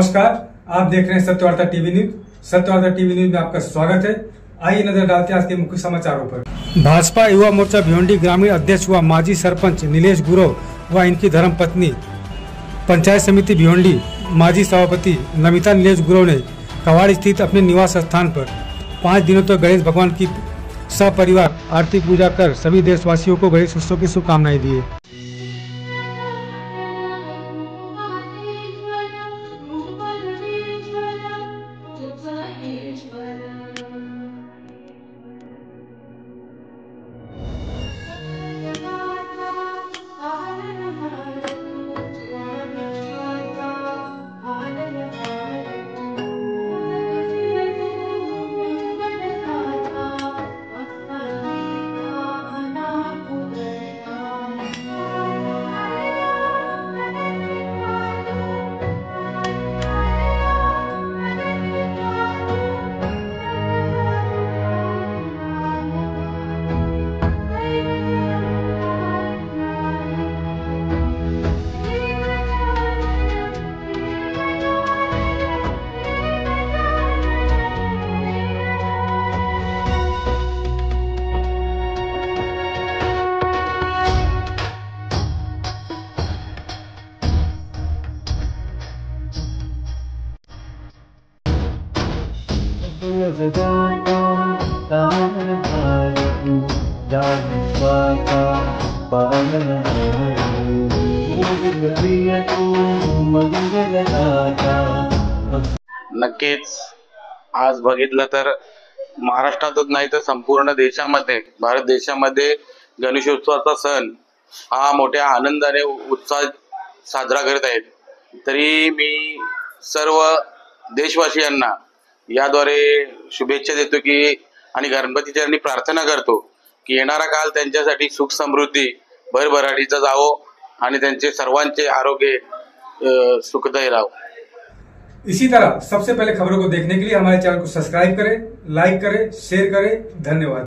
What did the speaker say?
नमस्कार, आप देख रहे हैं Satyavarta TV news. Satyavarta TV news में आपका स्वागत है। आइए नजर डालते हैं आज के मुख्य समाचारों पर। भाजपा युवा मोर्चा भिवंडी ग्रामीण अध्यक्ष व माजी सरपंच नीलेश गुरव व इनकी धर्मपत्नी, पंचायत समिति भिवंडी माजी सभापति नमिता नीलेश गुरव ने कवाड़ स्थित अपने निवास स्थान पर 5 दिनों तक गणेश भगवान की सपरिवार आरती पूजा कर सभी देशवासियों को गणेश उत्सव की शुभकामनाएं दी। नक्कीच आज बघितलं तर महाराष्ट्रातच नाही तर संपूर्ण देशामध्ये, भारत देशामध्ये गणेशोत्सवाचा सण हा मोठ्या आनंदाने उत्साहात साजरा करत आहेत। तरी मी सर्व देशवासियांना याद्वारे शुभेच्छा देतो की आणि गणपतीचरणी प्रार्थना करतो की येणारा काल त्यांच्यासाठी सुख समृद्धी भरभराटीचा जावो आणि त्यांचे सर्वांचे आरोग्य सुखदायी राहो। इसी तरह सबसे पहले खबरों को देखने के लिए हमारे चैनल को सब्सक्राइब करें, लाइक करें, शेयर करें। धन्यवाद।